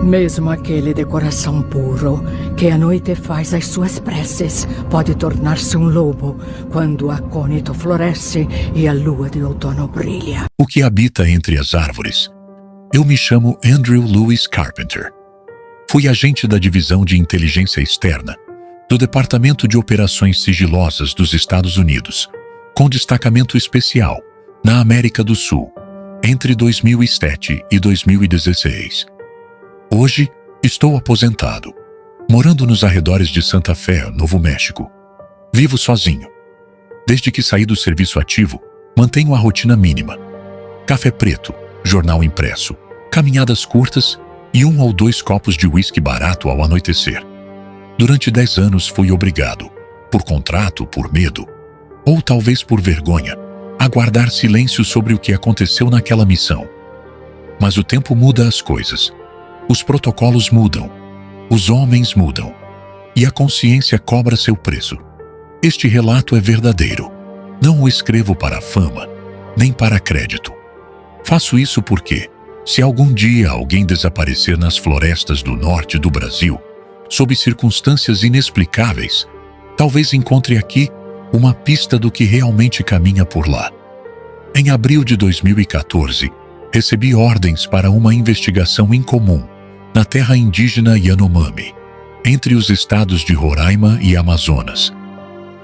Mesmo aquele de coração puro, que à noite faz as suas preces, pode tornar-se um lobo quando o acônito floresce e a lua de outono brilha. O que habita entre as árvores? Eu me chamo Andrew Lewis Carpenter. Fui agente da Divisão de Inteligência Externa do Departamento de Operações Sigilosas dos Estados Unidos, com destacamento especial na América do Sul, entre 2007 e 2016. Hoje, estou aposentado, morando nos arredores de Santa Fé, Novo México. Vivo sozinho. Desde que saí do serviço ativo, mantenho a rotina mínima. Café preto, jornal impresso, caminhadas curtas e 1 ou 2 copos de uísque barato ao anoitecer. Durante 10 anos fui obrigado, por contrato, por medo, ou talvez por vergonha, a guardar silêncio sobre o que aconteceu naquela missão. Mas o tempo muda as coisas. Os protocolos mudam, os homens mudam, e a consciência cobra seu preço. Este relato é verdadeiro. Não o escrevo para a fama, nem para crédito. Faço isso porque, se algum dia alguém desaparecer nas florestas do norte do Brasil, sob circunstâncias inexplicáveis, talvez encontre aqui uma pista do que realmente caminha por lá. Em abril de 2014, recebi ordens para uma investigação incomum na terra indígena Yanomami, entre os estados de Roraima e Amazonas.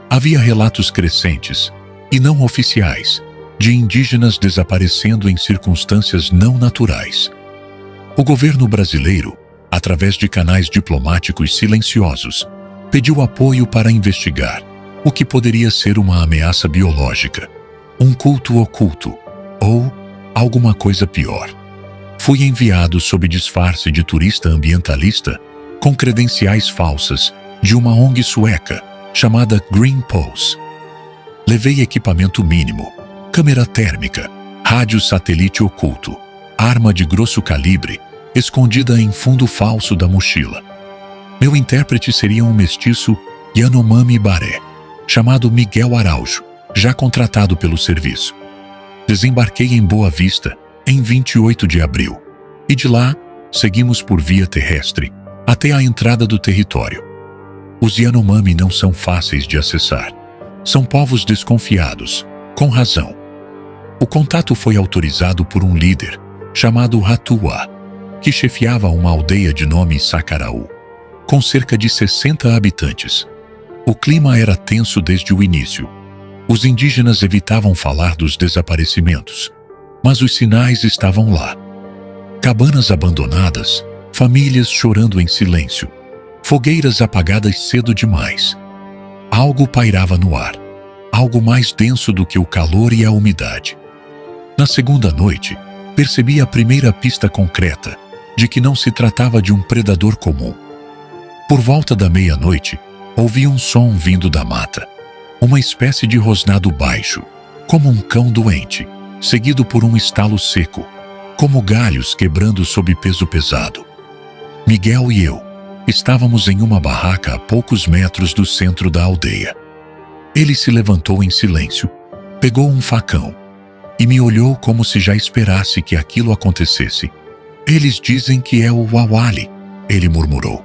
Havia relatos crescentes, e não oficiais, de indígenas desaparecendo em circunstâncias não naturais. O governo brasileiro, através de canais diplomáticos silenciosos, pediu apoio para investigar o que poderia ser uma ameaça biológica, um culto oculto ou alguma coisa pior. Fui enviado sob disfarce de turista ambientalista com credenciais falsas de uma ONG sueca chamada Greenpeace. Levei equipamento mínimo, câmera térmica, rádio satélite oculto, arma de grosso calibre escondida em fundo falso da mochila. Meu intérprete seria um mestiço Yanomami Baré, chamado Miguel Araújo, já contratado pelo serviço. Desembarquei em Boa Vista em 28 de abril, e de lá seguimos por via terrestre até a entrada do território. Os Yanomami não são fáceis de acessar. São povos desconfiados, com razão. O contato foi autorizado por um líder chamado Ratua, que chefiava uma aldeia de nome Sacaraú, com cerca de 60 habitantes. O clima era tenso desde o início. Os indígenas evitavam falar dos desaparecimentos, mas os sinais estavam lá. Cabanas abandonadas, famílias chorando em silêncio, fogueiras apagadas cedo demais. Algo pairava no ar, algo mais denso do que o calor e a umidade. Na segunda noite, percebi a primeira pista concreta de que não se tratava de um predador comum. Por volta da meia-noite, ouvi um som vindo da mata, uma espécie de rosnado baixo, como um cão doente, seguido por um estalo seco, como galhos quebrando sob peso pesado. Miguel e eu estávamos em uma barraca a poucos metros do centro da aldeia. Ele se levantou em silêncio, pegou um facão e me olhou como se já esperasse que aquilo acontecesse. Eles dizem que é o Wawali, ele murmurou.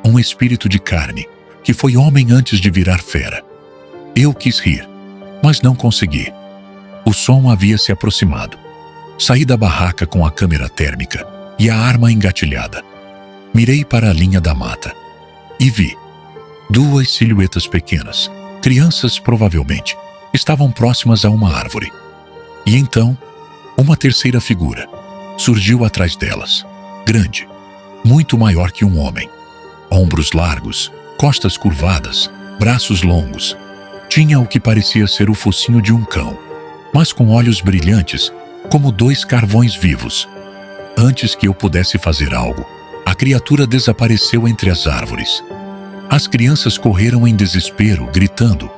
Um espírito de carne, que foi homem antes de virar fera. Eu quis rir, mas não consegui. O som havia se aproximado. Saí da barraca com a câmera térmica e a arma engatilhada. Mirei para a linha da mata e vi 2 silhuetas pequenas, crianças provavelmente, estavam próximas a uma árvore. E então, uma terceira figura surgiu atrás delas, grande, muito maior que um homem. Ombros largos, costas curvadas, braços longos. Tinha o que parecia ser o focinho de um cão, mas com olhos brilhantes, como 2 carvões vivos. Antes que eu pudesse fazer algo, a criatura desapareceu entre as árvores. As crianças correram em desespero, gritando.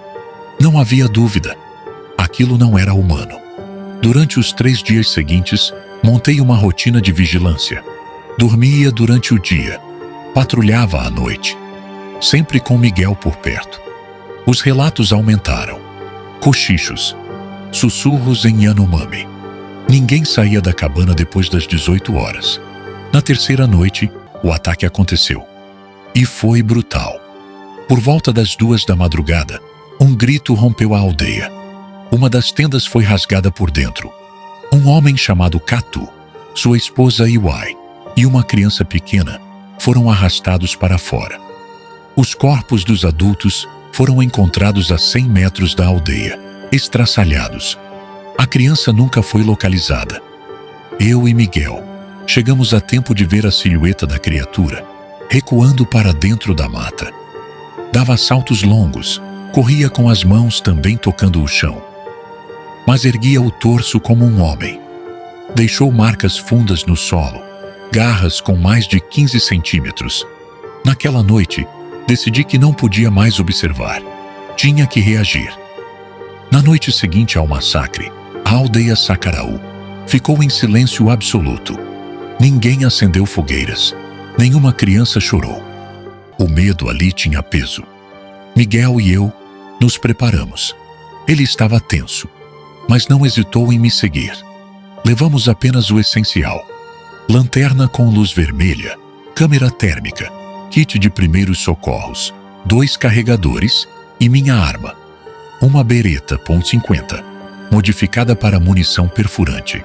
Não havia dúvida. Aquilo não era humano. Durante os 3 dias seguintes, montei uma rotina de vigilância. Dormia durante o dia, patrulhava à noite, sempre com Miguel por perto. Os relatos aumentaram. Cochichos, sussurros em Yanomami. Ninguém saía da cabana depois das 18 horas. Na terceira noite, o ataque aconteceu. E foi brutal. Por volta das 2 da madrugada, um grito rompeu a aldeia. Uma das tendas foi rasgada por dentro. Um homem chamado Katu, sua esposa Iwai e uma criança pequena foram arrastados para fora. Os corpos dos adultos foram encontrados a 100 metros da aldeia, estraçalhados. A criança nunca foi localizada. Eu e Miguel chegamos a tempo de ver a silhueta da criatura recuando para dentro da mata. Dava saltos longos, corria com as mãos também tocando o chão. Mas erguia o torso como um homem. Deixou marcas fundas no solo, garras com mais de 15 centímetros. Naquela noite, decidi que não podia mais observar. Tinha que reagir. Na noite seguinte ao massacre, a aldeia Sacaraú ficou em silêncio absoluto. Ninguém acendeu fogueiras. Nenhuma criança chorou. O medo ali tinha peso. Miguel e eu nos preparamos. Ele estava tenso, mas não hesitou em me seguir. Levamos apenas o essencial: lanterna com luz vermelha, câmera térmica, kit de primeiros socorros, 2 carregadores e minha arma, uma Beretta .50, modificada para munição perfurante.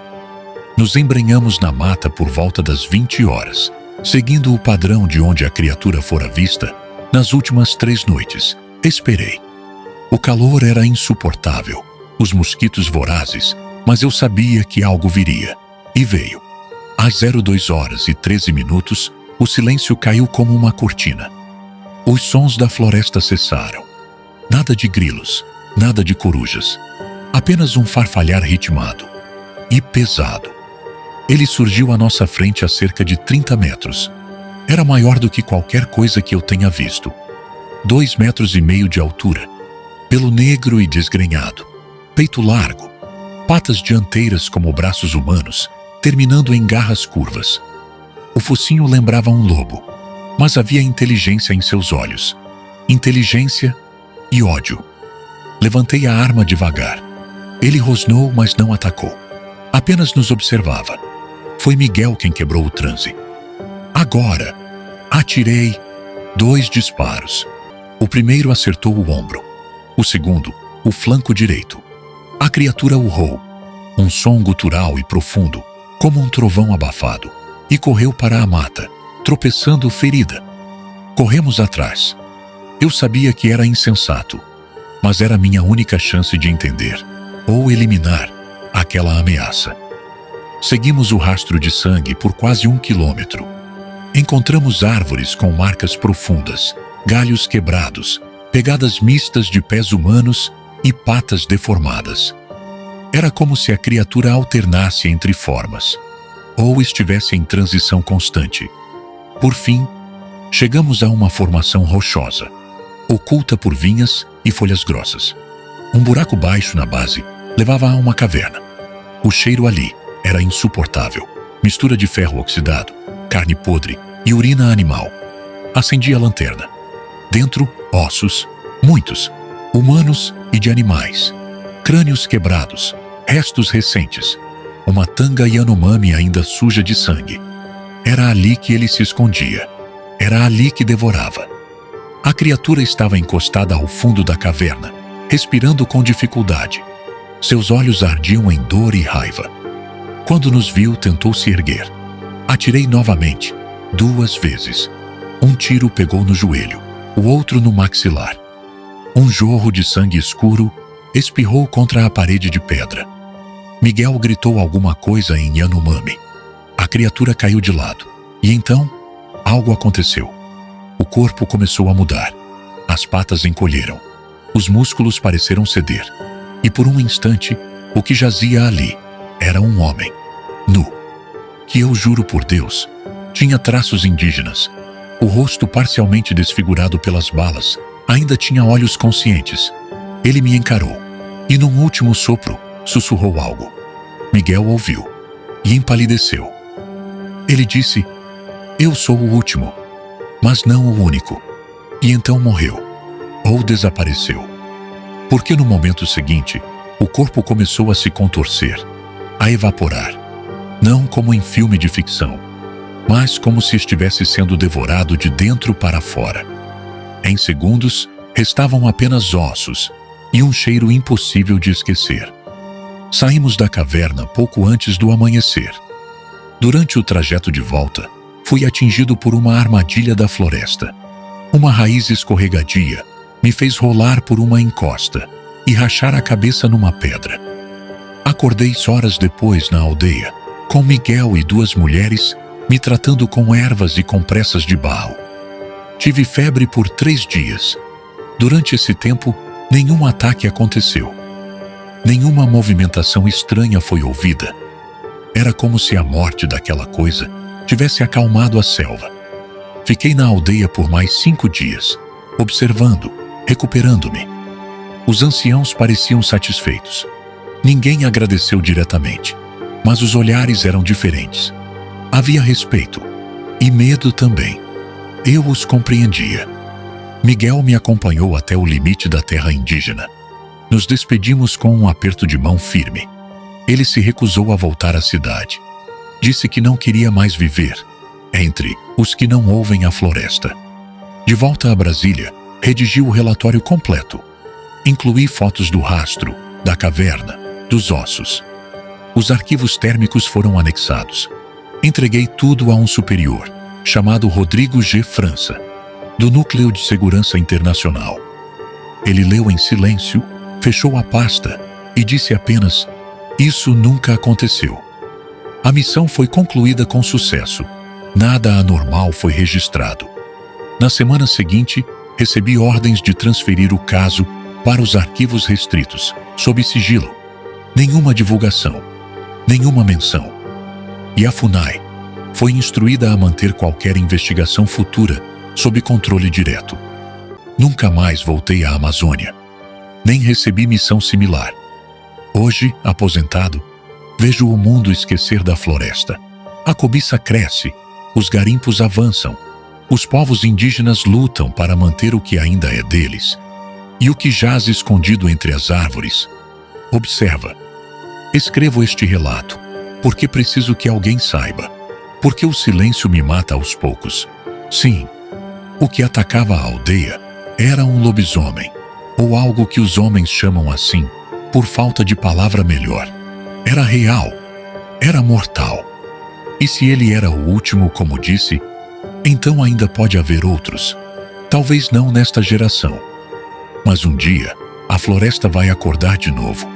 Nos embrenhamos na mata por volta das 20 horas, seguindo o padrão de onde a criatura fora vista nas últimas 3 noites. Esperei. O calor era insuportável, os mosquitos vorazes, mas eu sabia que algo viria. E veio. Às 02h13, o silêncio caiu como uma cortina. Os sons da floresta cessaram. Nada de grilos, nada de corujas. Apenas um farfalhar ritmado. E pesado. Ele surgiu à nossa frente a cerca de 30 metros. Era maior do que qualquer coisa que eu tenha visto. 2,5 metros de altura. Pelo negro e desgrenhado. Peito largo. Patas dianteiras como braços humanos, terminando em garras curvas. O focinho lembrava um lobo, mas havia inteligência em seus olhos. Inteligência e ódio. Levantei a arma devagar. Ele rosnou, mas não atacou. Apenas nos observava. Foi Miguel quem quebrou o transe. Agora, atirei 2 disparos. O primeiro acertou o ombro. O segundo, o flanco direito. A criatura urrou. Um som gutural e profundo, como um trovão abafado, e correu para a mata, tropeçando ferida. Corremos atrás. Eu sabia que era insensato, mas era minha única chance de entender, ou eliminar, aquela ameaça. Seguimos o rastro de sangue por quase 1 quilômetro. Encontramos árvores com marcas profundas, galhos quebrados, pegadas mistas de pés humanos e patas deformadas. Era como se a criatura alternasse entre formas, ou estivesse em transição constante. Por fim, chegamos a uma formação rochosa, oculta por vinhas e folhas grossas. Um buraco baixo na base levava a uma caverna. O cheiro ali era insuportável. Mistura de ferro oxidado, carne podre e urina animal. Acendi a lanterna. Dentro, ossos, muitos, humanos e de animais. Crânios quebrados, restos recentes. Uma tanga Yanomami ainda suja de sangue. Era ali que ele se escondia. Era ali que devorava. A criatura estava encostada ao fundo da caverna, respirando com dificuldade. Seus olhos ardiam em dor e raiva. Quando nos viu, tentou se erguer. Atirei novamente, 2 vezes. Um tiro pegou no joelho, o outro no maxilar. Um jorro de sangue escuro espirrou contra a parede de pedra. Miguel gritou alguma coisa em Yanomami. A criatura caiu de lado. E então, algo aconteceu. O corpo começou a mudar. As patas encolheram. Os músculos pareceram ceder. E por um instante, o que jazia ali era um homem, nu, que eu juro por Deus, tinha traços indígenas. O rosto parcialmente desfigurado pelas balas, ainda tinha olhos conscientes. Ele me encarou, e num último sopro, sussurrou algo. Miguel ouviu, e empalideceu. Ele disse, eu sou o último, mas não o único. E então morreu, ou desapareceu. Porque no momento seguinte, o corpo começou a se contorcer, a evaporar. Não como em filme de ficção, mas como se estivesse sendo devorado de dentro para fora. Em segundos, restavam apenas ossos e um cheiro impossível de esquecer. Saímos da caverna pouco antes do amanhecer. Durante o trajeto de volta, fui atingido por uma armadilha da floresta. Uma raiz escorregadia me fez rolar por uma encosta e rachar a cabeça numa pedra. Acordei horas depois na aldeia, com Miguel e 2 mulheres me tratando com ervas e compressas de barro. Tive febre por 3 dias. Durante esse tempo, nenhum ataque aconteceu. Nenhuma movimentação estranha foi ouvida. Era como se a morte daquela coisa tivesse acalmado a selva. Fiquei na aldeia por mais 5 dias, observando, recuperando-me. Os anciãos pareciam satisfeitos. Ninguém agradeceu diretamente, mas os olhares eram diferentes. Havia respeito e medo também. Eu os compreendia. Miguel me acompanhou até o limite da terra indígena. Nos despedimos com um aperto de mão firme. Ele se recusou a voltar à cidade. Disse que não queria mais viver entre os que não ouvem a floresta. De volta a Brasília, redigi o relatório completo. Incluí fotos do rastro, da caverna, dos ossos. Os arquivos térmicos foram anexados. Entreguei tudo a um superior, chamado Rodrigo G. França, do Núcleo de Segurança Internacional. Ele leu em silêncio, fechou a pasta e disse apenas: "Isso nunca aconteceu." A missão foi concluída com sucesso. Nada anormal foi registrado. Na semana seguinte, recebi ordens de transferir o caso para os arquivos restritos, sob sigilo. Nenhuma divulgação, nenhuma menção. E a FUNAI foi instruída a manter qualquer investigação futura sob controle direto. Nunca mais voltei à Amazônia. Nem recebi missão similar. Hoje, aposentado, vejo o mundo esquecer da floresta. A cobiça cresce, os garimpos avançam, os povos indígenas lutam para manter o que ainda é deles. E o que jaz escondido entre as árvores? Observa. Escrevo este relato, porque preciso que alguém saiba. Porque o silêncio me mata aos poucos. Sim, o que atacava a aldeia era um lobisomem, ou algo que os homens chamam assim, por falta de palavra melhor. Era real, era mortal. E se ele era o último, como disse, então ainda pode haver outros. Talvez não nesta geração. Mas um dia, a floresta vai acordar de novo.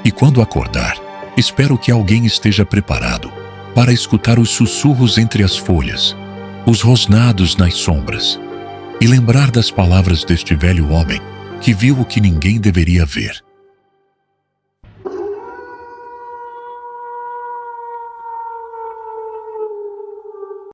E quando acordar, espero que alguém esteja preparado para escutar os sussurros entre as folhas, os rosnados nas sombras, e lembrar das palavras deste velho homem que viu o que ninguém deveria ver.